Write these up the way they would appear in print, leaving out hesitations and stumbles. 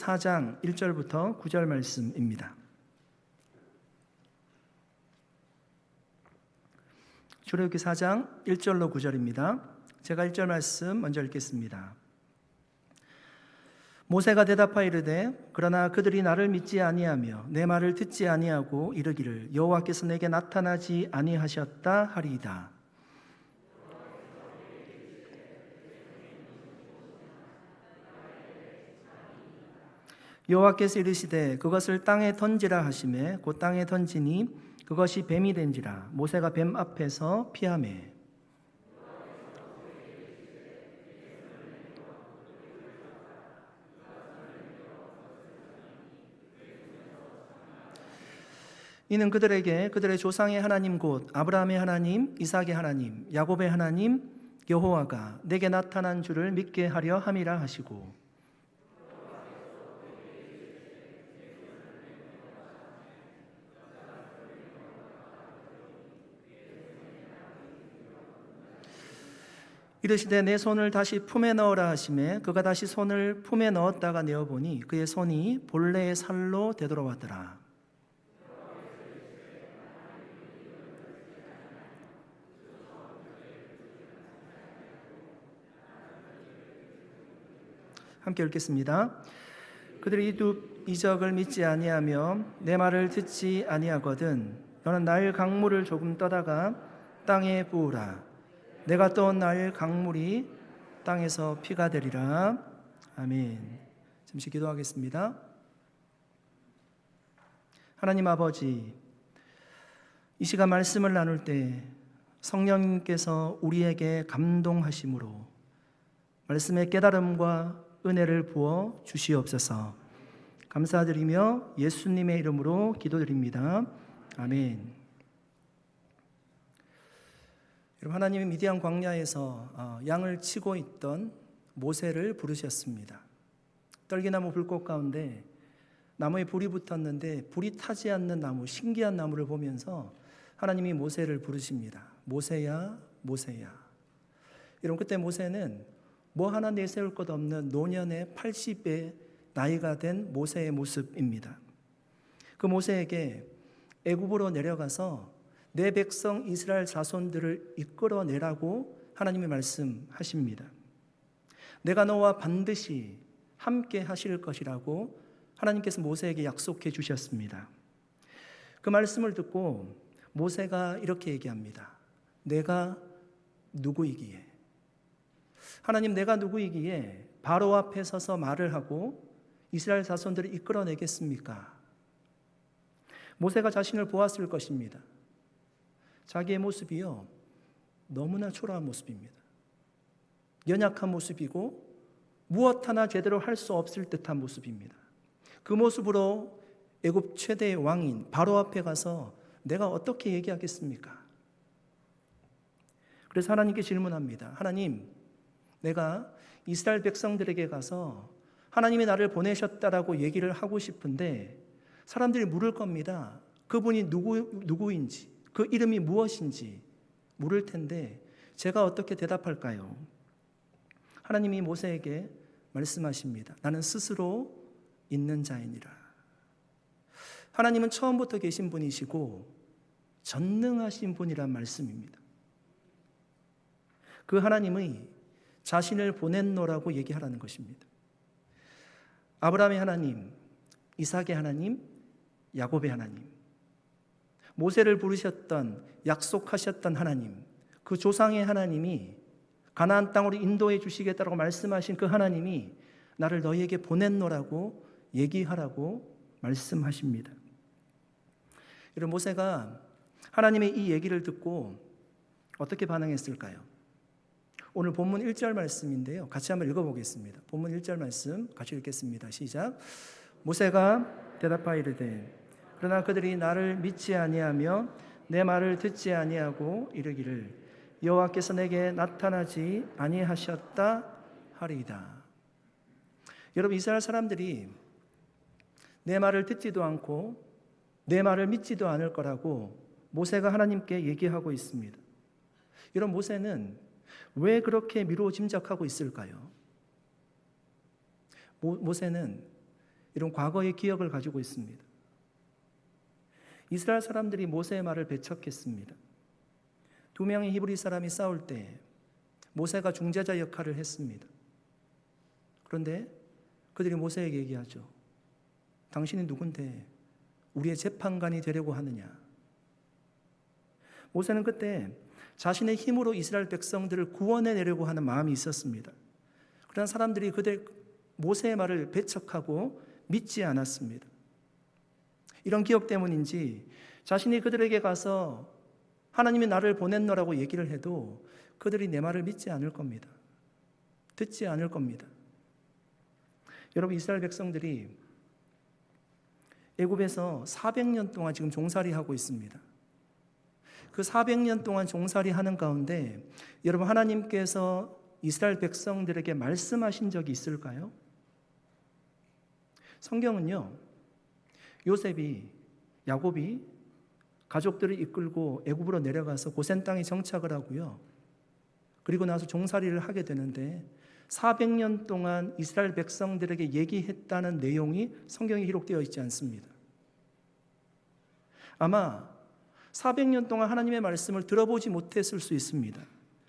4장 1절부터 9절 말씀입니다. 출애굽기 4장 1절로 9절입니다. 제가 1절 말씀 먼저 읽겠습니다. 모세가 대답하여 이르되 그러나 그들이 나를 믿지 아니하며 내 말을 듣지 아니하고 이르기를 여호와께서 내게 나타나지 아니하셨다 하리이다. 여호와께서 이르시되 그것을 땅에 던지라 하시매 곧 땅에 던지니 그것이 뱀이 된지라. 모세가 뱀 앞에서 피하매 이는 그들에게 그들의 조상의 하나님 곧 아브라함의 하나님, 이삭의 하나님, 야곱의 하나님 여호와가 내게 나타난 줄을 믿게 하려 함이라 하시고 이르시되 내 손을 다시 품에 넣으라 하시매 그가 다시 손을 품에 넣었다가 내어보니 그의 손이 본래의 살로 되돌아왔더라. 함께 읽겠습니다. 그들이 이두 이적을 믿지 아니하며 내 말을 듣지 아니하거든 너는 나일 강물을 조금 떠다가 땅에 부으라. 내가 떠온 나일 강물이 땅에서 피가 되리라. 아멘. 잠시 기도하겠습니다. 하나님 아버지, 이 시간 말씀을 나눌 때 성령님께서 우리에게 감동하심으로 말씀의 깨달음과 은혜를 부어 주시옵소서. 감사드리며 예수님의 이름으로 기도드립니다. 아멘. 여러분, 하나님이 미디안 광야에서 양을 치고 있던 모세를 부르셨습니다. 떨기나무 불꽃 가운데 나무에 불이 붙었는데 불이 타지 않는 나무, 신기한 나무를 보면서 하나님이 모세를 부르십니다. 모세야, 모세야. 여러분, 그때 모세는 뭐 하나 내세울 것 없는 노년의 80의 나이가 된 모세의 모습입니다. 그 모세에게 애굽으로 내려가서 내 백성 이스라엘 자손들을 이끌어내라고 하나님이 말씀하십니다. 내가 너와 반드시 함께 하실 것이라고 하나님께서 모세에게 약속해 주셨습니다. 그 말씀을 듣고 모세가 이렇게 얘기합니다. 내가 누구이기에? 하나님, 내가 누구이기에 바로 앞에 서서 말을 하고 이스라엘 자손들을 이끌어내겠습니까? 모세가 자신을 보았을 것입니다. 자기의 모습이요, 너무나 초라한 모습입니다. 연약한 모습이고 무엇 하나 제대로 할 수 없을 듯한 모습입니다. 그 모습으로 애굽 최대의 왕인 바로 앞에 가서 내가 어떻게 얘기하겠습니까? 그래서 하나님께 질문합니다. 하나님, 내가 이스라엘 백성들에게 가서 하나님이 나를 보내셨다라고 얘기를 하고 싶은데 사람들이 물을 겁니다. 그분이 누구인지, 그 이름이 무엇인지 물을 텐데 제가 어떻게 대답할까요? 하나님이 모세에게 말씀하십니다. 나는 스스로 있는 자이니라. 하나님은 처음부터 계신 분이시고 전능하신 분이란 말씀입니다. 그 하나님의 자신을 보냈노라고 얘기하라는 것입니다. 아브라함의 하나님, 이삭의 하나님, 야곱의 하나님, 모세를 부르셨던, 약속하셨던 하나님, 그 조상의 하나님이 가나안 땅으로 인도해 주시겠다고 말씀하신 그 하나님이 나를 너희에게 보냈노라고 얘기하라고 말씀하십니다. 여러분, 모세가 하나님의 이 얘기를 듣고 어떻게 반응했을까요? 오늘 본문 1절 말씀인데요. 같이 한번 읽어보겠습니다. 본문 1절 말씀 같이 읽겠습니다. 시작. 모세가 대답하여 이르되 그러나 그들이 나를 믿지 아니하며 내 말을 듣지 아니하고 이르기를 여호와께서 내게 나타나지 아니하셨다 하리이다. 여러분, 이스라엘 사람들이 내 말을 듣지도 않고 내 말을 믿지도 않을 거라고 모세가 하나님께 얘기하고 있습니다. 여러분, 모세는 왜 그렇게 미루어 짐작하고 있을까요? 모세는 이런 과거의 기억을 가지고 있습니다. 이스라엘 사람들이 모세의 말을 배척했습니다. 두 명의 히브리 사람이 싸울 때 모세가 중재자 역할을 했습니다. 그런데 그들이 모세에게 얘기하죠. 당신이 누군데 우리의 재판관이 되려고 하느냐. 모세는 그때 자신의 힘으로 이스라엘 백성들을 구원해내려고 하는 마음이 있었습니다. 그러나 사람들이 모세의 말을 배척하고 믿지 않았습니다. 이런 기억 때문인지 자신이 그들에게 가서 하나님이 나를 보냈노라고 얘기를 해도 그들이 내 말을 믿지 않을 겁니다. 듣지 않을 겁니다. 여러분, 이스라엘 백성들이 애굽에서 400년 동안 지금 종살이하고 있습니다. 그 400년 동안 종살이하는 가운데 여러분, 하나님께서 이스라엘 백성들에게 말씀하신 적이 있을까요? 성경은요, 야곱이 가족들을 이끌고 애굽으로 내려가서 고센 땅에 정착을 하고요. 그리고 나서 종살이를 하게 되는데 400년 동안 이스라엘 백성들에게 얘기했다는 내용이 성경에 기록되어 있지 않습니다. 아마 400년 동안 하나님의 말씀을 들어보지 못했을 수 있습니다.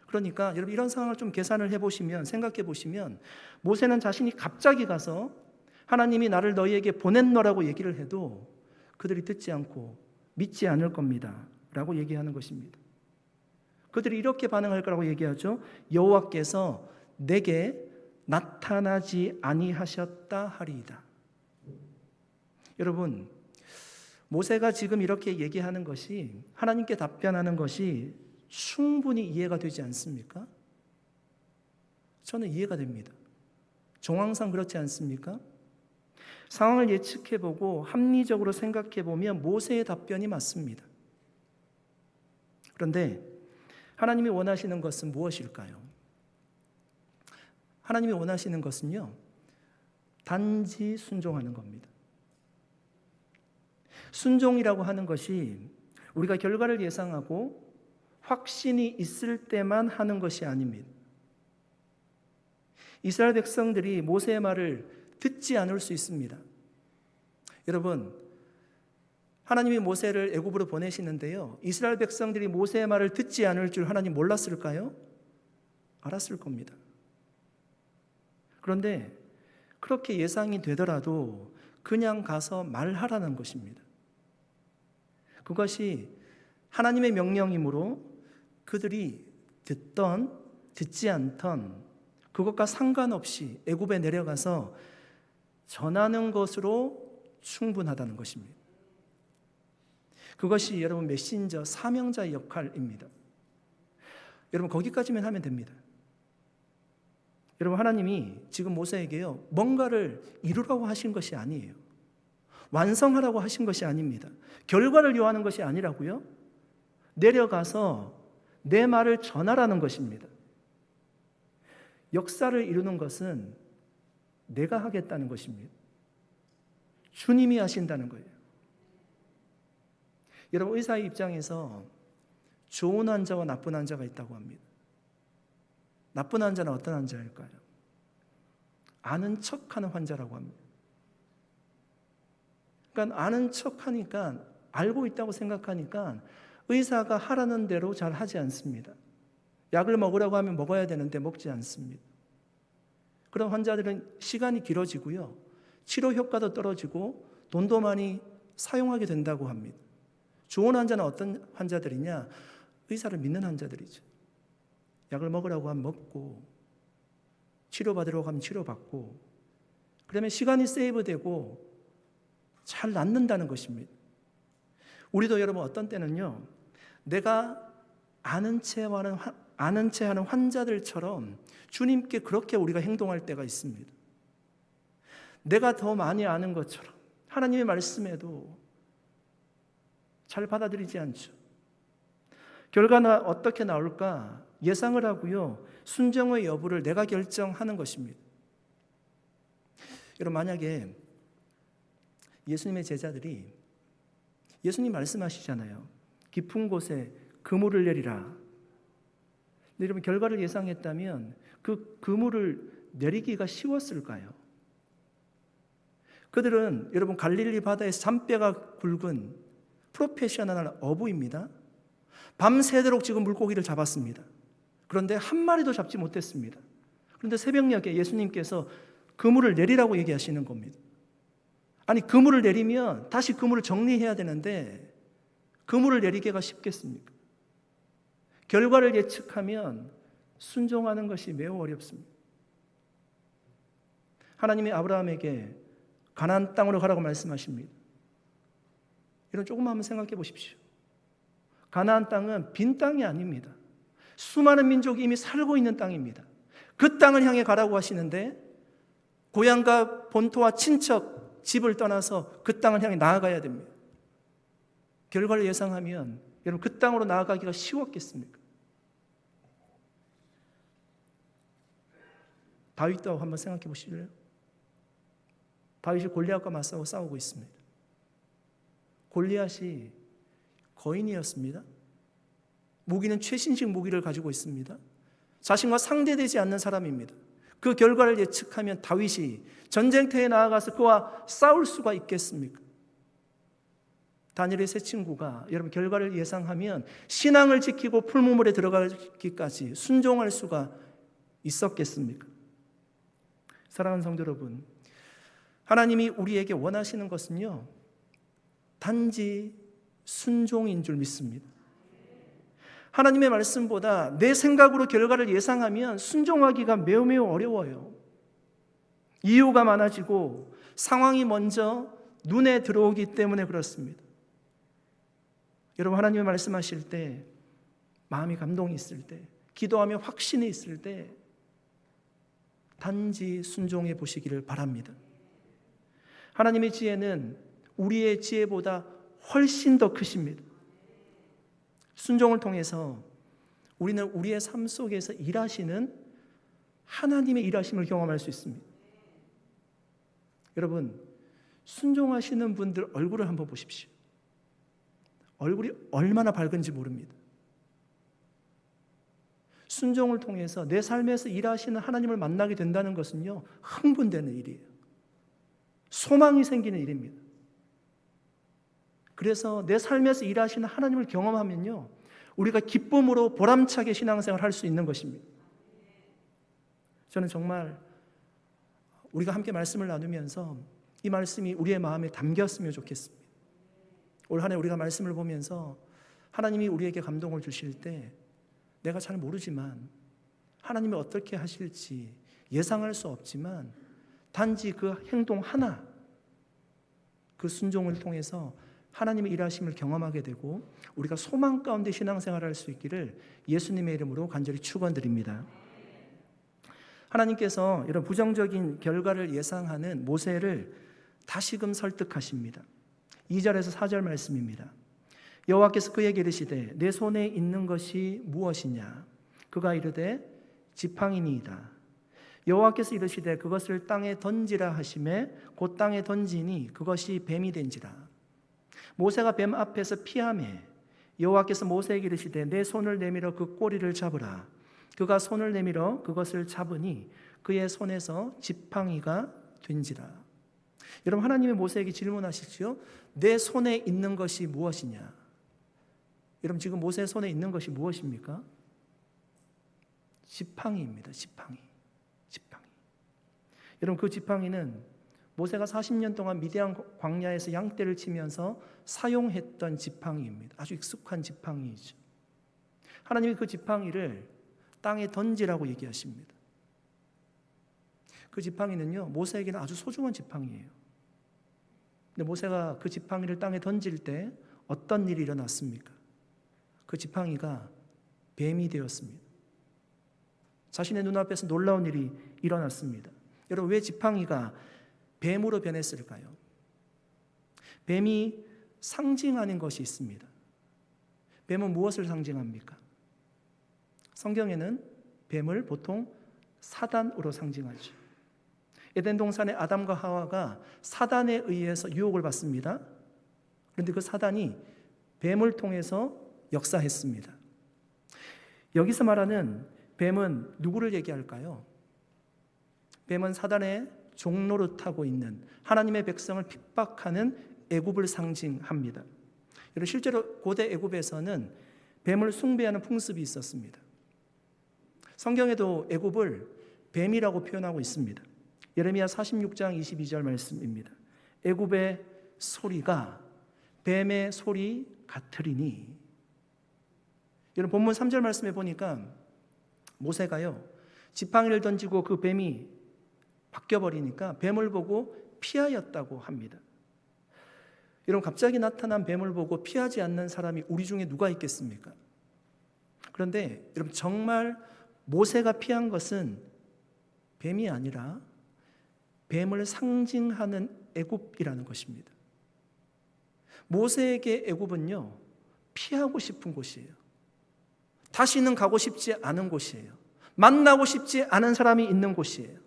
그러니까 여러분, 이런 상황을 좀 계산을 해보시면, 생각해 보시면, 모세는 자신이 갑자기 가서 하나님이 나를 너희에게 보냈노라고 얘기를 해도 그들이 듣지 않고 믿지 않을 겁니다 라고 얘기하는 것입니다. 그들이 이렇게 반응할 거라고 얘기하죠. 여호와께서 내게 나타나지 아니하셨다 하리이다. 여러분, 모세가 지금 이렇게 얘기하는 것이, 하나님께 답변하는 것이 충분히 이해가 되지 않습니까? 저는 이해가 됩니다. 정황상 그렇지 않습니까? 상황을 예측해보고 합리적으로 생각해보면 모세의 답변이 맞습니다. 그런데 하나님이 원하시는 것은 무엇일까요? 하나님이 원하시는 것은요, 단지 순종하는 겁니다. 순종이라고 하는 것이 우리가 결과를 예상하고 확신이 있을 때만 하는 것이 아닙니다. 이스라엘 백성들이 모세의 말을 듣지 않을 수 있습니다. 여러분, 하나님이 모세를 애굽으로 보내시는데요, 이스라엘 백성들이 모세의 말을 듣지 않을 줄 하나님 몰랐을까요? 알았을 겁니다. 그런데 그렇게 예상이 되더라도 그냥 가서 말하라는 것입니다. 그것이 하나님의 명령이므로 그들이 듣던 듣지 않던 그것과 상관없이 애굽에 내려가서 전하는 것으로 충분하다는 것입니다. 그것이 여러분 메신저, 사명자의 역할입니다. 여러분, 거기까지만 하면 됩니다. 여러분, 하나님이 지금 모세에게요, 뭔가를 이루라고 하신 것이 아니에요. 완성하라고 하신 것이 아닙니다. 결과를 요하는 것이 아니라고요. 내려가서 내 말을 전하라는 것입니다. 역사를 이루는 것은 내가 하겠다는 것입니다. 주님이 하신다는 거예요. 여러분, 의사의 입장에서 좋은 환자와 나쁜 환자가 있다고 합니다. 나쁜 환자는 어떤 환자일까요? 아는 척하는 환자라고 합니다. 그러니까 아는 척하니까, 알고 있다고 생각하니까 의사가 하라는 대로 잘 하지 않습니다. 약을 먹으라고 하면 먹어야 되는데 먹지 않습니다. 그런 환자들은 시간이 길어지고요, 치료 효과도 떨어지고 돈도 많이 사용하게 된다고 합니다. 좋은 환자는 어떤 환자들이냐? 의사를 믿는 환자들이죠. 약을 먹으라고 하면 먹고, 치료받으려고 하면 치료받고, 그러면 시간이 세이브되고 잘 낫는다는 것입니다. 우리도 여러분, 어떤 때는요, 내가 아는 채 하는 환자들처럼 주님께 그렇게 우리가 행동할 때가 있습니다. 내가 더 많이 아는 것처럼 하나님의 말씀에도 잘 받아들이지 않죠. 결과가 어떻게 나올까 예상을 하고요, 순종의 여부를 내가 결정하는 것입니다. 여러분, 만약에 예수님의 제자들이, 예수님 말씀하시잖아요. 깊은 곳에 그물을 내리라. 근데 여러분, 결과를 예상했다면 그 그물을 내리기가 쉬웠을까요? 그들은 여러분 갈릴리 바다에서 잔뼈가 굵은 프로페셔널 어부입니다. 밤새도록 지금 물고기를 잡았습니다. 그런데 한 마리도 잡지 못했습니다. 그런데 새벽녘에 예수님께서 그물을 내리라고 얘기하시는 겁니다. 아니, 그물을 내리면 다시 그물을 정리해야 되는데 그물을 내리기가 쉽겠습니까? 결과를 예측하면 순종하는 것이 매우 어렵습니다. 하나님이 아브라함에게 가나안 땅으로 가라고 말씀하십니다. 이런 조금만 한번 생각해 보십시오. 가나안 땅은 빈 땅이 아닙니다. 수많은 민족이 이미 살고 있는 땅입니다. 그 땅을 향해 가라고 하시는데 고향과 본토와 친척, 집을 떠나서 그 땅을 향해 나아가야 됩니다. 결과를 예상하면 여러분 그 땅으로 나아가기가 쉬웠겠습니까? 다윗도 한번 생각해 보실래요? 다윗이 골리앗과 맞서고 싸우고 있습니다. 골리앗이 거인이었습니다. 무기는 최신식 무기를 가지고 있습니다. 자신과 상대되지 않는 사람입니다. 그 결과를 예측하면 다윗이 전쟁터에 나아가서 그와 싸울 수가 있겠습니까? 다니엘의 세 친구가 여러분 결과를 예상하면 신앙을 지키고 풀무물에 들어가기까지 순종할 수가 있었겠습니까? 사랑하는 성도 여러분, 하나님이 우리에게 원하시는 것은요, 단지 순종인 줄 믿습니다. 하나님의 말씀보다 내 생각으로 결과를 예상하면 순종하기가 매우 어려워요. 이유가 많아지고 상황이 먼저 눈에 들어오기 때문에 그렇습니다. 여러분, 하나님의 말씀하실 때, 마음이 감동이 있을 때, 기도하며 확신이 있을 때 단지 순종해 보시기를 바랍니다. 하나님의 지혜는 우리의 지혜보다 훨씬 더 크십니다. 순종을 통해서 우리는 우리의 삶 속에서 일하시는 하나님의 일하심을 경험할 수 있습니다. 여러분, 순종하시는 분들 얼굴을 한번 보십시오. 얼굴이 얼마나 밝은지 모릅니다. 순종을 통해서 내 삶에서 일하시는 하나님을 만나게 된다는 것은요, 흥분되는 일이에요. 소망이 생기는 일입니다. 그래서 내 삶에서 일하시는 하나님을 경험하면요, 우리가 기쁨으로 보람차게 신앙생활을 할 수 있는 것입니다. 저는 정말 우리가 함께 말씀을 나누면서 이 말씀이 우리의 마음에 담겼으면 좋겠습니다. 올 한 해 우리가 말씀을 보면서 하나님이 우리에게 감동을 주실 때 내가 잘 모르지만 하나님이 어떻게 하실지 예상할 수 없지만 단지 그 행동 하나, 그 순종을 통해서 하나님의 일하심을 경험하게 되고 우리가 소망 가운데 신앙생활을 할 수 있기를 예수님의 이름으로 간절히 축원드립니다. 하나님께서 이런 부정적인 결과를 예상하는 모세를 다시금 설득하십니다. 2절에서 4절 말씀입니다. 여호와께서 그에게 이르시되 내 손에 있는 것이 무엇이냐? 그가 이르되 지팡이니이다. 여호와께서 이르시되 그것을 땅에 던지라 하시매 곧 땅에 던지니 그것이 뱀이 된지라. 모세가 뱀 앞에서 피하매 여호와께서 모세에게 이르시되 내 손을 내밀어 그 꼬리를 잡으라. 그가 손을 내밀어 그것을 잡으니 그의 손에서 지팡이가 된지라. 여러분, 하나님의 모세에게 질문하시지요. 내 손에 있는 것이 무엇이냐? 여러분, 지금 모세의 손에 있는 것이 무엇입니까? 지팡이입니다. 지팡이. 여러분, 그 지팡이는 모세가 40년 동안 미디안 광야에서 양떼를 치면서 사용했던 지팡이입니다. 아주 익숙한 지팡이이죠. 하나님이 그 지팡이를 땅에 던지라고 얘기하십니다. 그 지팡이는요, 모세에게는 아주 소중한 지팡이에요. 근데 모세가 그 지팡이를 땅에 던질 때 어떤 일이 일어났습니까? 그 지팡이가 뱀이 되었습니다. 자신의 눈앞에서 놀라운 일이 일어났습니다. 여러분, 왜 지팡이가 뱀으로 변했을까요? 뱀이 상징하는 것이 있습니다. 뱀은 무엇을 상징합니까? 성경에는 뱀을 보통 사단으로 상징하죠. 에덴 동산의 아담과 하와가 사단에 의해서 유혹을 받습니다. 그런데 그 사단이 뱀을 통해서 역사했습니다. 여기서 말하는 뱀은 누구를 얘기할까요? 뱀은 사단의 종노릇하고 있는 하나님의 백성을 핍박하는 애굽을 상징합니다. 여러분, 실제로 고대 애굽에서는 뱀을 숭배하는 풍습이 있었습니다. 성경에도 애굽을 뱀이라고 표현하고 있습니다. 예레미야 46장 22절 말씀입니다. 애굽의 소리가 뱀의 소리 같으리니. 여러분, 본문 3절 말씀에 보니까 모세가요, 지팡이를 던지고 그 뱀이 바뀌어버리니까 뱀을 보고 피하였다고 합니다. 여러분, 갑자기 나타난 뱀을 보고 피하지 않는 사람이 우리 중에 누가 있겠습니까? 그런데 여러분, 정말 모세가 피한 것은 뱀이 아니라 뱀을 상징하는 애굽이라는 것입니다. 모세에게 애굽은요, 피하고 싶은 곳이에요. 다시는 가고 싶지 않은 곳이에요. 만나고 싶지 않은 사람이 있는 곳이에요.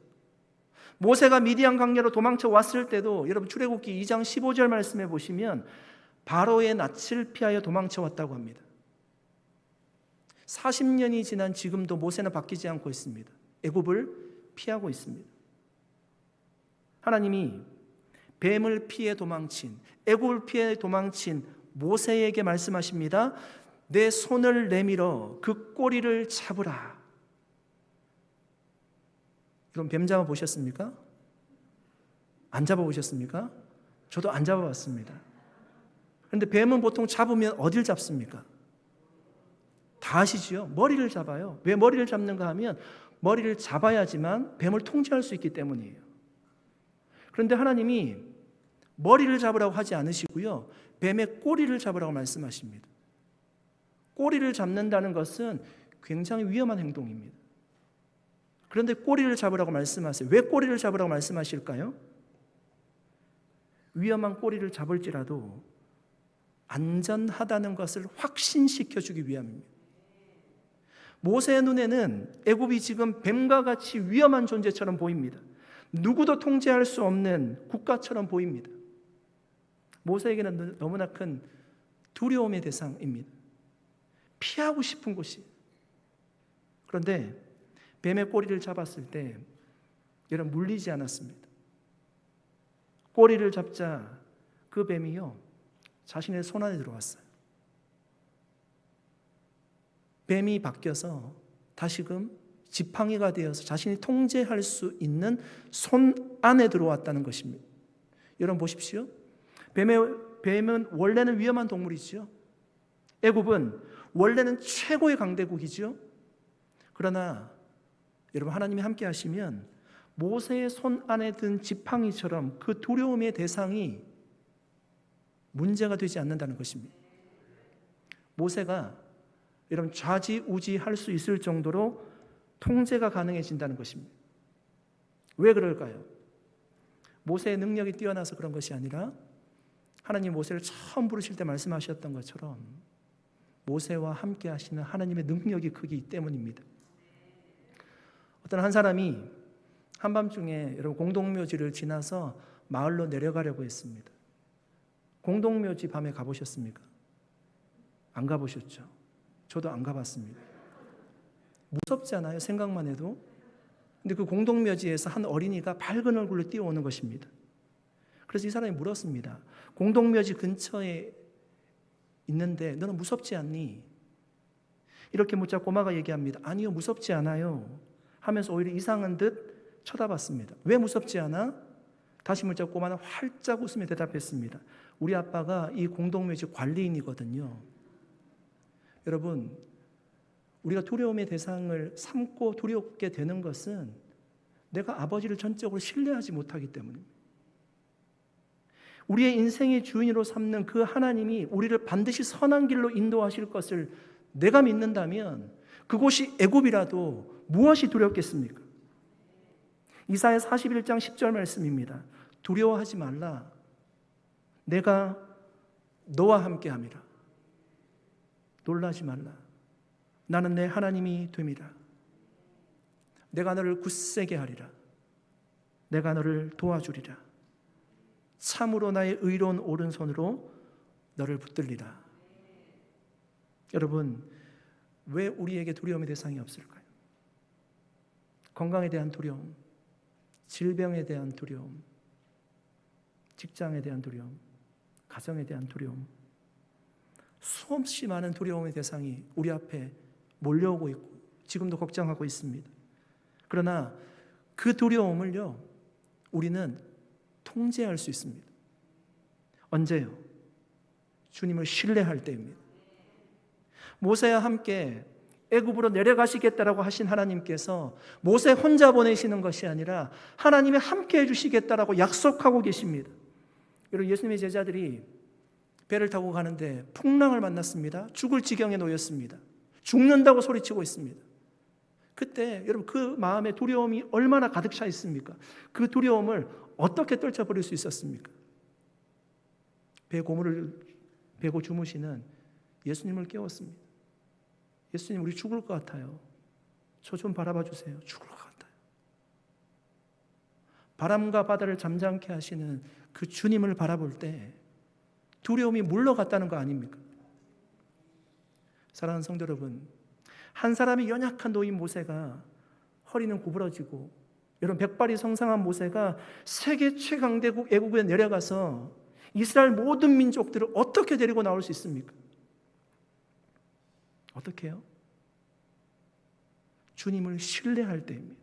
모세가 미디안 광야로 도망쳐 왔을 때도 여러분, 출애굽기 2장 15절 말씀에 보시면 바로의 낯을 피하여 도망쳐 왔다고 합니다. 40년이 지난 지금도 모세는 바뀌지 않고 있습니다. 애굽을 피하고 있습니다. 하나님이 뱀을 피해 도망친, 애굽을 피해 도망친 모세에게 말씀하십니다. 내 손을 내밀어 그 꼬리를 잡으라. 여러분, 뱀 잡아보셨습니까? 안 잡아보셨습니까? 저도 안 잡아봤습니다. 그런데 뱀은 보통 잡으면 어딜 잡습니까? 다 아시죠? 머리를 잡아요. 왜 머리를 잡는가 하면 머리를 잡아야지만 뱀을 통제할 수 있기 때문이에요. 그런데 하나님이 머리를 잡으라고 하지 않으시고요, 뱀의 꼬리를 잡으라고 말씀하십니다. 꼬리를 잡는다는 것은 굉장히 위험한 행동입니다. 그런데 꼬리를 잡으라고 말씀하세요. 왜 꼬리를 잡으라고 말씀하실까요? 위험한 꼬리를 잡을지라도 안전하다는 것을 확신시켜주기 위함입니다. 모세의 눈에는 애굽이 지금 뱀과 같이 위험한 존재처럼 보입니다. 누구도 통제할 수 없는 국가처럼 보입니다. 모세에게는 너무나 큰 두려움의 대상입니다. 피하고 싶은 곳이에요. 그런데 뱀의 꼬리를 잡았을 때 여러분, 물리지 않았습니다. 꼬리를 잡자 그 뱀이요, 자신의 손 안에 들어왔어요. 뱀이 바뀌어서 다시금 지팡이가 되어서 자신이 통제할 수 있는 손 안에 들어왔다는 것입니다. 여러분 보십시오. 뱀은 원래는 위험한 동물이죠. 애굽은 원래는 최고의 강대국이죠. 그러나 여러분, 하나님이 함께 하시면 모세의 손 안에 든 지팡이처럼 그 두려움의 대상이 문제가 되지 않는다는 것입니다. 모세가 여러분, 좌지우지할 수 있을 정도로 통제가 가능해진다는 것입니다. 왜 그럴까요? 모세의 능력이 뛰어나서 그런 것이 아니라 하나님 모세를 처음 부르실 때 말씀하셨던 것처럼 모세와 함께 하시는 하나님의 능력이 크기 때문입니다. 어떤 한 사람이 한밤중에 여러분, 공동묘지를 지나서 마을로 내려가려고 했습니다. 공동묘지 밤에 가보셨습니까? 안 가보셨죠? 저도 안 가봤습니다. 무섭지 않아요? 생각만 해도. 근데 그 공동묘지에서 한 어린이가 밝은 얼굴로 뛰어오는 것입니다. 그래서 이 사람이 물었습니다. 공동묘지 근처에 있는데 너는 무섭지 않니? 이렇게 묻자 꼬마가 얘기합니다. 아니요, 무섭지 않아요 하면서 오히려 이상한 듯 쳐다봤습니다. 왜 무섭지 않아? 다시 묻자 꼬마는 활짝 웃으며 대답했습니다. 우리 아빠가 이 공동묘지 관리인이거든요. 여러분, 우리가 두려움의 대상을 삼고 두렵게 되는 것은 내가 아버지를 전적으로 신뢰하지 못하기 때문입니다. 우리의 인생의 주인으로 삼는 그 하나님이 우리를 반드시 선한 길로 인도하실 것을 내가 믿는다면 그곳이 애굽이라도 무엇이 두렵겠습니까? 이사야 41장 10절 말씀입니다. 두려워하지 말라. 내가 너와 함께함이라. 놀라지 말라. 나는 내 하나님이 됨이라. 내가 너를 굳세게 하리라. 내가 너를 도와주리라. 참으로 나의 의로운 오른손으로 너를 붙들리라. 여러분, 왜 우리에게 두려움의 대상이 없을까요? 건강에 대한 두려움, 질병에 대한 두려움, 직장에 대한 두려움, 가정에 대한 두려움, 수없이 많은 두려움의 대상이 우리 앞에 몰려오고 있고 지금도 걱정하고 있습니다. 그러나 그 두려움을요, 우리는 통제할 수 있습니다. 언제요? 주님을 신뢰할 때입니다. 모세와 함께 애굽으로 내려가시겠다라고 하신 하나님께서 모세 혼자 보내시는 것이 아니라 하나님이 함께 해주시겠다라고 약속하고 계십니다. 여러분, 예수님의 제자들이 배를 타고 가는데 풍랑을 만났습니다. 죽을 지경에 놓였습니다. 죽는다고 소리치고 있습니다. 그때 여러분, 그 마음에 두려움이 얼마나 가득 차 있습니까? 그 두려움을 어떻게 떨쳐버릴 수 있었습니까? 배 고무를 베고 주무시는 예수님을 깨웠습니다. 예수님, 우리 죽을 것 같아요. 저 좀 바라봐 주세요. 죽을 것 같아요. 바람과 바다를 잠잠케 하시는 그 주님을 바라볼 때 두려움이 물러갔다는 거 아닙니까? 사랑하는 성도 여러분, 한 사람이 연약한 노인 모세가 허리는 구부러지고, 여러분, 백발이 성상한 모세가 세계 최강대국 애국에 내려가서 이스라엘 모든 민족들을 어떻게 데리고 나올 수 있습니까? 어떻게 해요? 주님을 신뢰할 때입니다.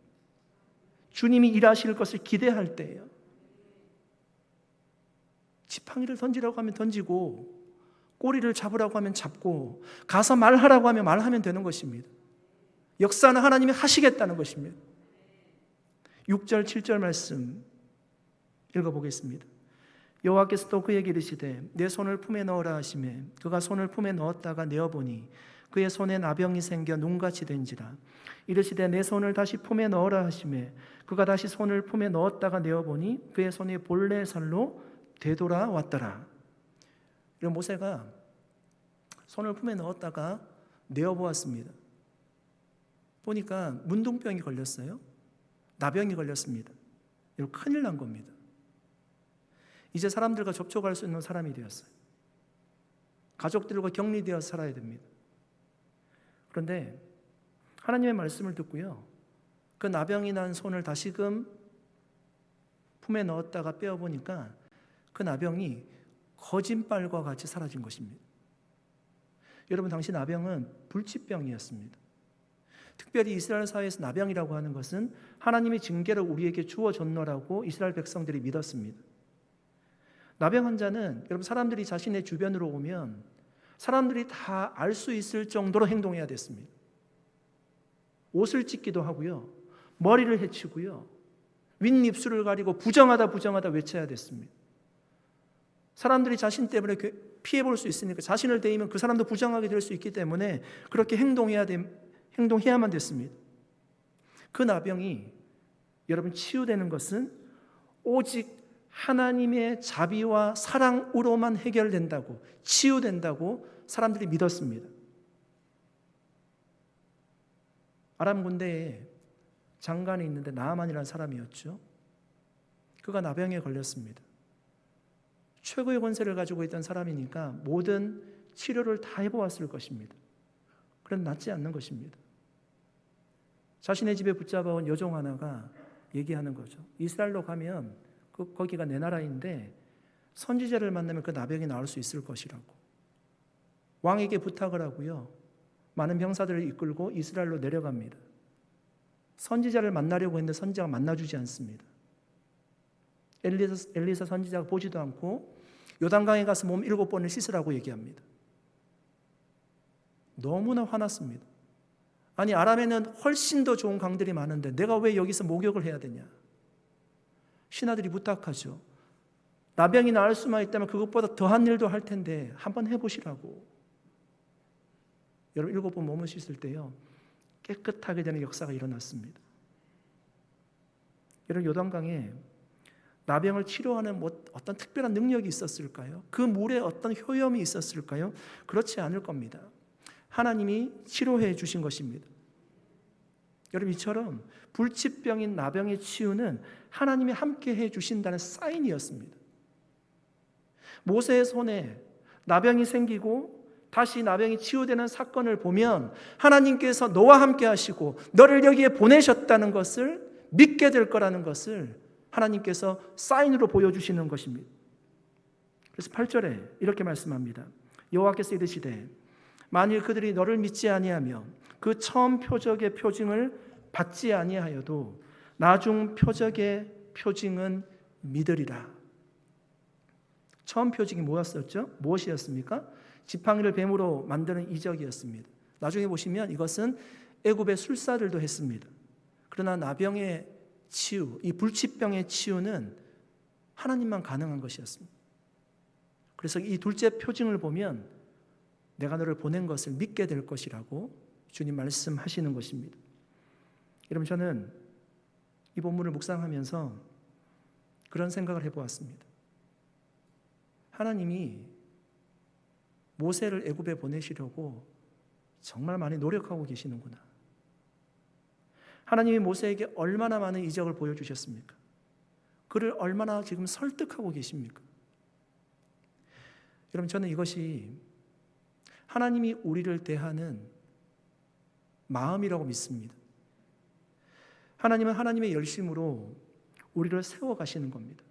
주님이 일하실 것을 기대할 때예요. 지팡이를 던지라고 하면 던지고, 꼬리를 잡으라고 하면 잡고, 가서 말하라고 하면 말하면 되는 것입니다. 역사는 하나님이 하시겠다는 것입니다. 6절 7절 말씀 읽어보겠습니다. 여호와께서 또 그에게 이르시되 내 손을 품에 넣으라 하시매 그가 손을 품에 넣었다가 내어보니 그의 손에 나병이 생겨 눈같이 된지라. 이르시되 내 손을 다시 품에 넣으라 하시매 그가 다시 손을 품에 넣었다가 내어보니 그의 손이 본래 살로 되돌아왔더라. 이런 모세가 손을 품에 넣었다가 내어보았습니다. 보니까 문둥병이 걸렸어요. 나병이 걸렸습니다. 이거 큰일 난 겁니다. 이제 사람들과 접촉할 수 있는 사람이 되었어요. 가족들과 격리되어 살아야 됩니다. 그런데 하나님의 말씀을 듣고요, 그 나병이 난 손을 다시금 품에 넣었다가 빼어보니까 그 나병이 거짓말과 같이 사라진 것입니다. 여러분, 당시 나병은 불치병이었습니다. 특별히 이스라엘 사회에서 나병이라고 하는 것은 하나님의 징계를 우리에게 주어줬노라고 이스라엘 백성들이 믿었습니다. 나병 환자는 여러분, 사람들이 자신의 주변으로 오면 사람들이 다 알 수 있을 정도로 행동해야 됐습니다. 옷을 찢기도 하고요, 머리를 헤치고요, 윗입술을 가리고 부정하다 외쳐야 됐습니다. 사람들이 자신 때문에 피해볼 수 있으니까 자신을 대이면 그 사람도 부정하게 될 수 있기 때문에 그렇게 행동해야만 됐습니다. 그 나병이 여러분 치유되는 것은 오직 하나님의 자비와 사랑으로만 해결된다고, 치유된다고 사람들이 믿었습니다. 아람 군대에 장관이 있는데 나아만이라는 사람이었죠. 그가 나병에 걸렸습니다. 최고의 권세를 가지고 있던 사람이니까 모든 치료를 다 해보았을 것입니다. 그런데 낫지 않는 것입니다. 자신의 집에 붙잡아온 여종 하나가 얘기하는 거죠. 이스라엘로 가면 거기가 내 나라인데 선지자를 만나면 그 나병이 나을 수 있을 것이라고. 왕에게 부탁을 하고요, 많은 병사들을 이끌고 이스라엘로 내려갑니다. 선지자를 만나려고 했는데 선지자가 만나주지 않습니다. 엘리사 선지자가 보지도 않고 요단강에 가서 몸 7번을 씻으라고 얘기합니다. 너무나 화났습니다. 아니, 아람에는 훨씬 더 좋은 강들이 많은데 내가 왜 여기서 목욕을 해야 되냐. 신하들이 부탁하죠. 나병이 나을 수만 있다면 그것보다 더한 일도 할 텐데 한번 해보시라고. 여러분, 7번 몸을 씻을 때요, 깨끗하게 되는 역사가 일어났습니다. 여러분, 요단강에 나병을 치료하는 어떤 특별한 능력이 있었을까요? 그 물에 어떤 효염이 있었을까요? 그렇지 않을 겁니다. 하나님이 치료해 주신 것입니다. 여러분, 이처럼 불치병인 나병의 치유는 하나님이 함께 해 주신다는 사인이었습니다. 모세의 손에 나병이 생기고 다시 나병이 치유되는 사건을 보면 하나님께서 너와 함께 하시고 너를 여기에 보내셨다는 것을 믿게 될 거라는 것을 하나님께서 사인으로 보여주시는 것입니다. 그래서 8절에 이렇게 말씀합니다. 여호와께서 이르시되 만일 그들이 너를 믿지 아니하며 그 처음 표적의 표징을 받지 아니하여도 나중 표적의 표징은 믿으리라. 처음 표징이 뭐였었죠? 무엇이었습니까? 지팡이를 뱀으로 만드는 이적이었습니다. 나중에 보시면 이것은 애굽의 술사들도 했습니다. 그러나 나병의 치유, 이 불치병의 치유는 하나님만 가능한 것이었습니다. 그래서 이 둘째 표징을 보면 내가 너를 보낸 것을 믿게 될 것이라고 주님 말씀하시는 것입니다. 여러분, 저는 이 본문을 묵상하면서 그런 생각을 해보았습니다. 하나님이 모세를 애굽에 보내시려고 정말 많이 노력하고 계시는구나. 하나님이 모세에게 얼마나 많은 이적을 보여주셨습니까? 그를 얼마나 지금 설득하고 계십니까? 여러분, 저는 이것이 하나님이 우리를 대하는 마음이라고 믿습니다. 하나님은 하나님의 열심으로 우리를 세워가시는 겁니다.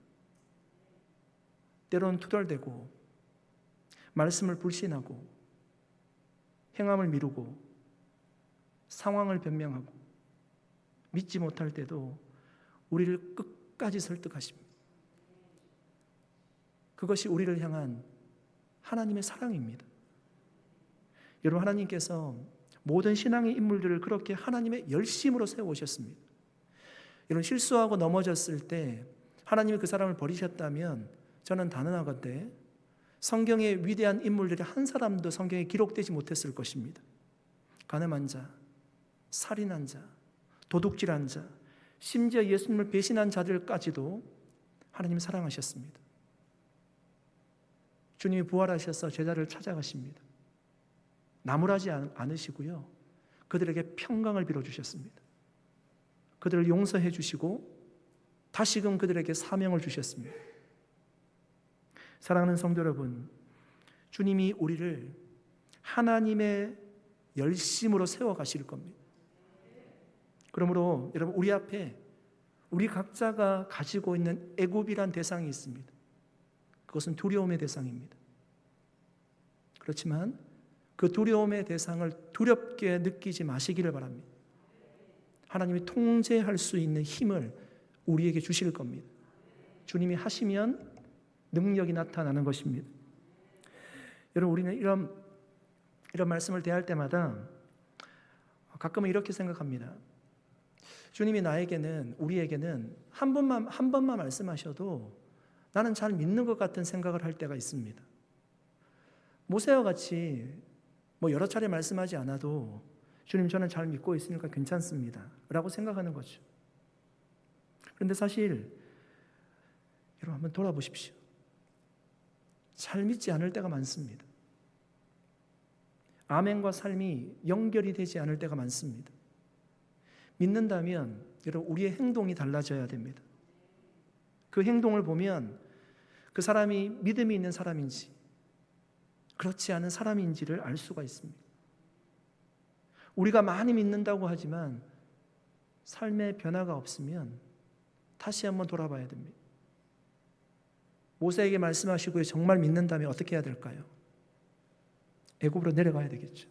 때로는 투덜대고 말씀을 불신하고 행함을 미루고 상황을 변명하고 믿지 못할 때도 우리를 끝까지 설득하십니다. 그것이 우리를 향한 하나님의 사랑입니다. 여러분, 하나님께서 모든 신앙의 인물들을 그렇게 하나님의 열심으로 세워오셨습니다. 여러분, 실수하고 넘어졌을 때 하나님이 그 사람을 버리셨다면 저는 단언하건대 성경의 위대한 인물들이 한 사람도 성경에 기록되지 못했을 것입니다. 간음한 자, 살인한 자, 도둑질한 자, 심지어 예수님을 배신한 자들까지도 하나님이 사랑하셨습니다. 주님이 부활하셔서 제자를 찾아가십니다. 나무라지 않으시고요, 그들에게 평강을 빌어주셨습니다. 그들을 용서해 주시고 다시금 그들에게 사명을 주셨습니다. 사랑하는 성도 여러분, 주님이 우리를 하나님의 열심으로 세워가실 겁니다. 그러므로 여러분, 우리 앞에 우리 각자가 가지고 있는 애굽이란 대상이 있습니다. 그것은 두려움의 대상입니다. 그렇지만 그 두려움의 대상을 두렵게 느끼지 마시기를 바랍니다. 하나님이 통제할 수 있는 힘을 우리에게 주실 겁니다. 주님이 하시면 능력이 나타나는 것입니다. 여러분, 우리는 이런 말씀을 대할 때마다 가끔은 이렇게 생각합니다. 주님이 나에게는, 우리에게는 한 번만 말씀하셔도 나는 잘 믿는 것 같은 생각을 할 때가 있습니다. 모세와 같이 여러 차례 말씀하지 않아도 주님, 저는 잘 믿고 있으니까 괜찮습니다 라고 생각하는 거죠. 그런데 사실 여러분, 한번 돌아보십시오. 잘 믿지 않을 때가 많습니다. 아멘과 삶이 연결이 되지 않을 때가 많습니다. 믿는다면 여러분, 우리의 행동이 달라져야 됩니다. 그 행동을 보면 그 사람이 믿음이 있는 사람인지 그렇지 않은 사람인지를 알 수가 있습니다. 우리가 많이 믿는다고 하지만 삶의 변화가 없으면 다시 한번 돌아봐야 됩니다. 모세에게 말씀하시고 정말 믿는다면 어떻게 해야 될까요? 애굽으로 내려가야 되겠죠.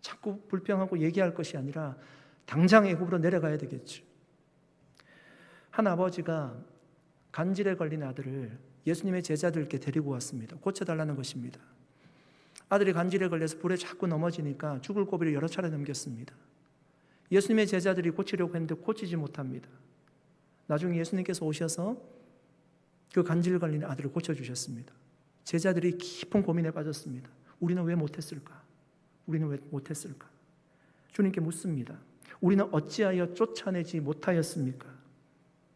자꾸 불평하고 얘기할 것이 아니라 당장 애굽으로 내려가야 되겠죠. 한 아버지가 간질에 걸린 아들을 예수님의 제자들께 데리고 왔습니다. 고쳐달라는 것입니다. 아들이 간질에 걸려서 불에 자꾸 넘어지니까 죽을 고비를 여러 차례 넘겼습니다. 예수님의 제자들이 고치려고 했는데 고치지 못합니다. 나중에 예수님께서 오셔서 그 간질 걸린 아들을 고쳐주셨습니다. 제자들이 깊은 고민에 빠졌습니다. 우리는 왜 못했을까? 우리는 왜 못했을까? 주님께 묻습니다. 우리는 어찌하여 쫓아내지 못하였습니까?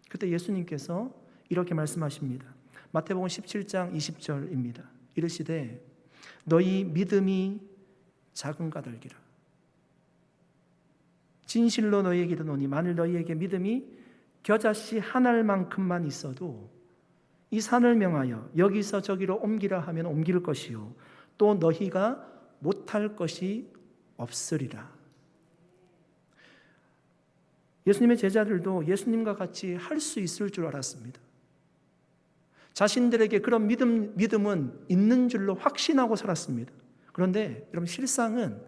그때 예수님께서 이렇게 말씀하십니다. 마태복음 17장 20절입니다. 이르시되 너희 믿음이 작은 까닭이라. 진실로 너희에게 이르노니 만일 너희에게 믿음이 겨자씨 한 알만큼만 있어도 이 산을 명하여 여기서 저기로 옮기라 하면 옮길 것이요 또 너희가 못할 것이 없으리라. 예수님의 제자들도 예수님과 같이 할 수 있을 줄 알았습니다. 자신들에게 그런 믿음은 있는 줄로 확신하고 살았습니다. 그런데 여러분, 실상은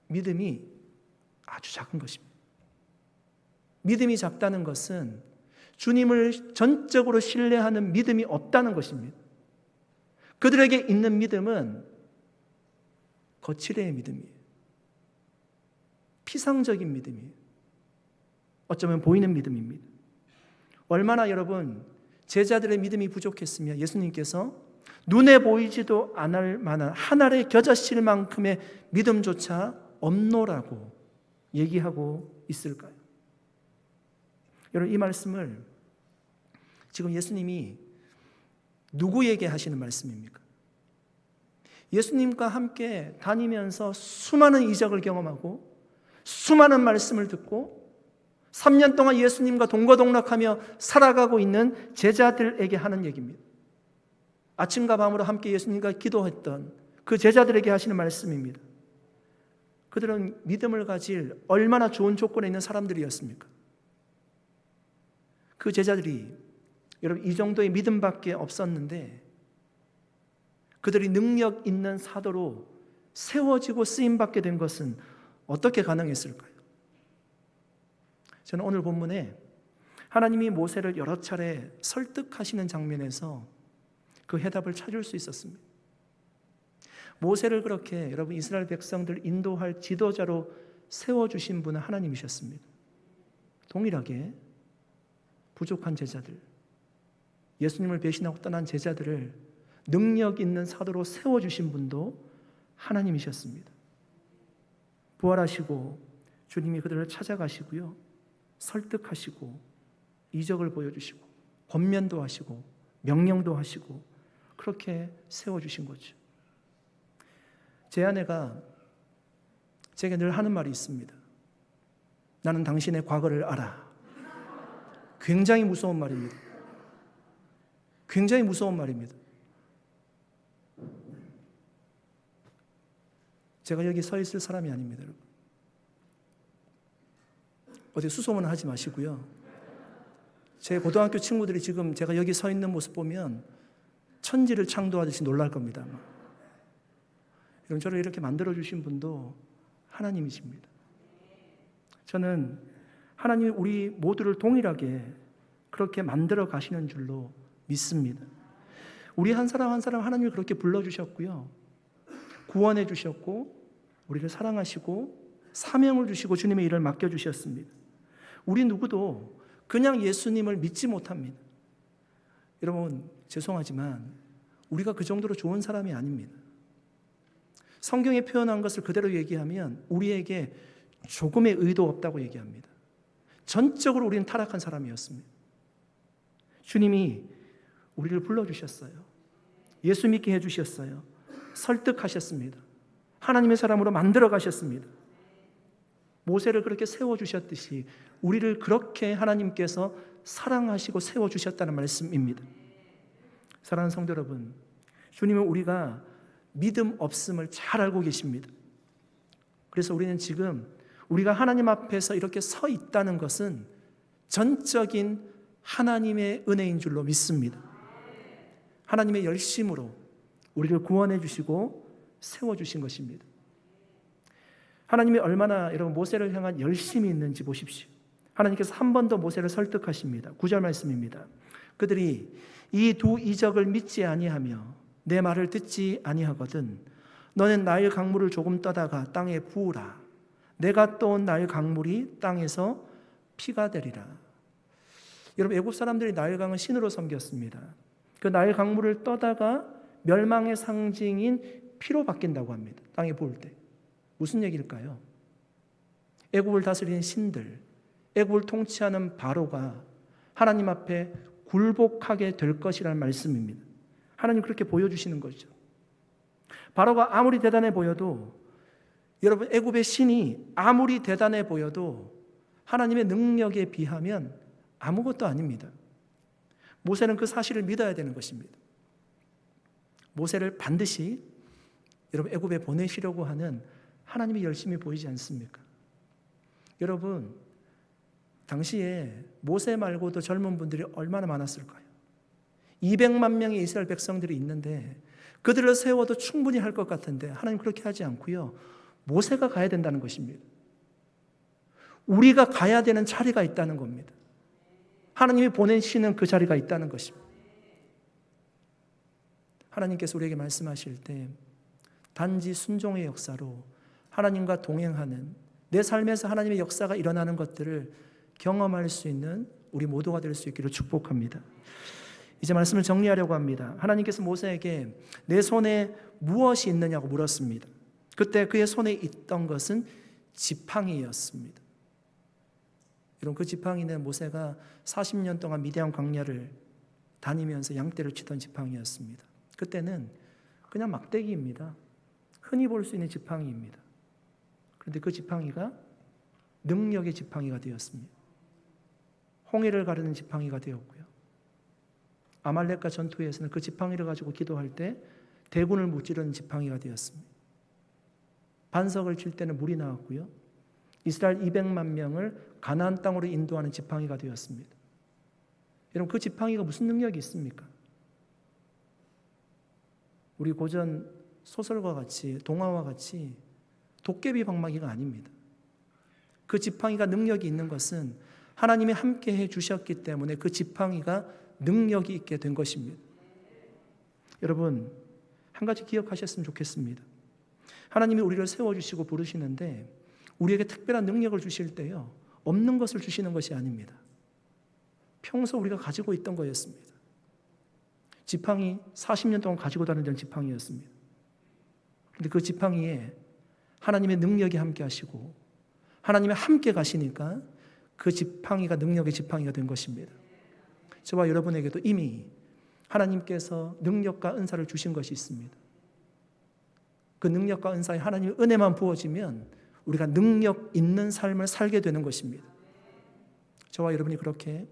믿음이 아주 작은 것입니다. 믿음이 작다는 것은 주님을 전적으로 신뢰하는 믿음이 없다는 것입니다. 그들에게 있는 믿음은 거칠의 믿음이에요. 피상적인 믿음이에요. 어쩌면 보이는 믿음입니다. 얼마나 여러분 제자들의 믿음이 부족했으면 예수님께서 눈에 보이지도 않을 만한 한 알의 겨자씨를 만큼의 믿음조차 없노라고 얘기하고 있을까요? 여러분, 이 말씀을 지금 예수님이 누구에게 하시는 말씀입니까? 예수님과 함께 다니면서 수많은 이적을 경험하고 수많은 말씀을 듣고 3년 동안 예수님과 동거동락하며 살아가고 있는 제자들에게 하는 얘기입니다. 아침과 밤으로 함께 예수님과 기도했던 그 제자들에게 하시는 말씀입니다. 그들은 믿음을 가질 얼마나 좋은 조건에 있는 사람들이었습니까? 그 제자들이 여러분 이 정도의 믿음밖에 없었는데 그들이 능력 있는 사도로 세워지고 쓰임받게 된 것은 어떻게 가능했을까요? 저는 오늘 본문에 하나님이 모세를 여러 차례 설득하시는 장면에서 그 해답을 찾을 수 있었습니다. 모세를 그렇게 여러분 이스라엘 백성들 인도할 지도자로 세워주신 분은 하나님이셨습니다. 동일하게 부족한 제자들, 예수님을 배신하고 떠난 제자들을 능력 있는 사도로 세워주신 분도 하나님이셨습니다. 부활하시고 주님이 그들을 찾아가시고요, 설득하시고 이적을 보여주시고 권면도 하시고 명령도 하시고 그렇게 세워주신 거죠. 제 아내가 제게 늘 하는 말이 있습니다. 나는 당신의 과거를 알아. 굉장히 무서운 말입니다. 굉장히 무서운 말입니다. 제가 여기 서 있을 사람이 아닙니다, 여러분. 어디 수소문을 하지 마시고요. 제 고등학교 친구들이 지금 제가 여기 서 있는 모습 보면 천지를 창조하듯이 놀랄 겁니다. 여러분, 저를 이렇게 만들어주신 분도 하나님이십니다. 저는 하나님이 우리 모두를 동일하게 그렇게 만들어 가시는 줄로 믿습니다. 우리 한 사람 한 사람 하나님이 그렇게 불러주셨고요, 구원해 주셨고 우리를 사랑하시고 사명을 주시고 주님의 일을 맡겨주셨습니다. 우리 누구도 그냥 예수님을 믿지 못합니다. 여러분, 죄송하지만 우리가 그 정도로 좋은 사람이 아닙니다. 성경에 표현한 것을 그대로 얘기하면 우리에게 조금의 의도 없다고 얘기합니다. 전적으로 우리는 타락한 사람이었습니다. 주님이 우리를 불러주셨어요. 예수 믿게 해주셨어요. 설득하셨습니다. 하나님의 사람으로 만들어 가셨습니다. 모세를 그렇게 세워주셨듯이 우리를 그렇게 하나님께서 사랑하시고 세워주셨다는 말씀입니다. 사랑하는 성도 여러분, 주님은 우리가 믿음 없음을 잘 알고 계십니다. 그래서 우리는 지금 우리가 하나님 앞에서 이렇게 서 있다는 것은 전적인 하나님의 은혜인 줄로 믿습니다. 하나님의 열심으로 우리를 구원해 주시고 세워주신 것입니다. 하나님이 얼마나 여러분 모세를 향한 열심이 있는지 보십시오. 하나님께서 한 번 더 모세를 설득하십니다. 9절 말씀입니다. 그들이 이 두 이적을 믿지 아니하며 내 말을 듣지 아니하거든 너는 나일 강물을 조금 떠다가 땅에 부으라. 내가 떠온 나일 강물이 땅에서 피가 되리라. 여러분, 애굽 사람들이 나일강을 신으로 섬겼습니다. 그 나일 강물을 떠다가 멸망의 상징인 피로 바뀐다고 합니다. 땅에 부을 때. 무슨 얘기일까요? 애굽을 다스리는 신들, 애굽을 통치하는 바로가 하나님 앞에 굴복하게 될 것이라는 말씀입니다. 하나님 그렇게 보여주시는 거죠. 바로가 아무리 대단해 보여도, 여러분, 애굽의 신이 아무리 대단해 보여도 하나님의 능력에 비하면 아무것도 아닙니다. 모세는 그 사실을 믿어야 되는 것입니다. 모세를 반드시 여러분 애굽에 보내시려고 하는 하나님의 열심이 보이지 않습니까? 여러분, 당시에 모세 말고도 젊은 분들이 얼마나 많았을까요? 200만 명의 이스라엘 백성들이 있는데 그들을 세워도 충분히 할 것 같은데 하나님 그렇게 하지 않고요. 모세가 가야 된다는 것입니다. 우리가 가야 되는 자리가 있다는 겁니다. 하나님이 보내시는 그 자리가 있다는 것입니다. 하나님께서 우리에게 말씀하실 때 단지 순종의 역사로 하나님과 동행하는 내 삶에서 하나님의 역사가 일어나는 것들을 경험할 수 있는 우리 모두가 될 수 있기를 축복합니다. 이제 말씀을 정리하려고 합니다. 하나님께서 모세에게 내 손에 무엇이 있느냐고 물었습니다. 그때 그의 손에 있던 것은 지팡이였습니다. 여러분, 그 지팡이는 모세가 40년 동안 미디안 광야를 다니면서 양떼를 치던 지팡이였습니다. 그때는 그냥 막대기입니다. 흔히 볼 수 있는 지팡이입니다. 그런데 그 지팡이가 능력의 지팡이가 되었습니다. 홍해를 가르는 지팡이가 되었고요. 아말렉과 전투에서는 그 지팡이를 가지고 기도할 때 대군을 무찌르는 지팡이가 되었습니다. 반석을 칠 때는 물이 나왔고요. 이스라엘 200만 명을 가나안 땅으로 인도하는 지팡이가 되었습니다. 여러분, 그 지팡이가 무슨 능력이 있습니까? 우리 고전 소설과 같이, 동화와 같이 도깨비 방망이가 아닙니다. 그 지팡이가 능력이 있는 것은 하나님이 함께 해 주셨기 때문에 그 지팡이가 능력이 있게 된 것입니다. 여러분, 한 가지 기억하셨으면 좋겠습니다. 하나님이 우리를 세워주시고 부르시는데 우리에게 특별한 능력을 주실 때요, 없는 것을 주시는 것이 아닙니다. 평소 우리가 가지고 있던 거였습니다. 지팡이 40년 동안 가지고 다니던 지팡이였습니다. 그런데 그 지팡이에 하나님의 능력이 함께 하시고 하나님이 함께 가시니까 그 지팡이가 능력의 지팡이가 된 것입니다. 저와 여러분에게도 이미 하나님께서 능력과 은사를 주신 것이 있습니다. 그 능력과 은사에 하나님의 은혜만 부어지면 우리가 능력 있는 삶을 살게 되는 것입니다. 저와 여러분이 그렇게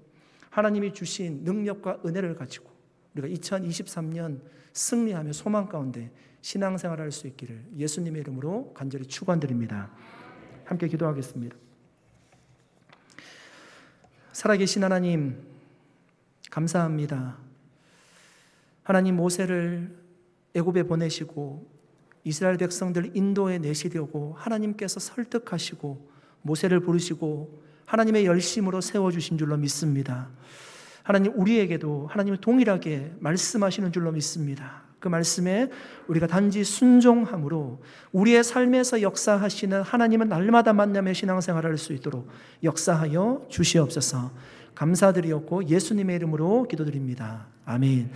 하나님이 주신 능력과 은혜를 가지고 우리가 2023년 승리하며 소망 가운데 신앙생활을 할 수 있기를 예수님의 이름으로 간절히 축원드립니다. 함께 기도하겠습니다. 살아계신 하나님, 감사합니다. 하나님, 모세를 애굽에 보내시고 이스라엘 백성들 인도에 내시려고 하나님께서 설득하시고 모세를 부르시고 하나님의 열심으로 세워주신 줄로 믿습니다. 하나님, 우리에게도 하나님을 동일하게 말씀하시는 줄로 믿습니다. 그 말씀에 우리가 단지 순종함으로 우리의 삶에서 역사하시는 하나님은 날마다 만나며 신앙생활을 할 수 있도록 역사하여 주시옵소서. 감사드리었고 예수님의 이름으로 기도드립니다. 아멘.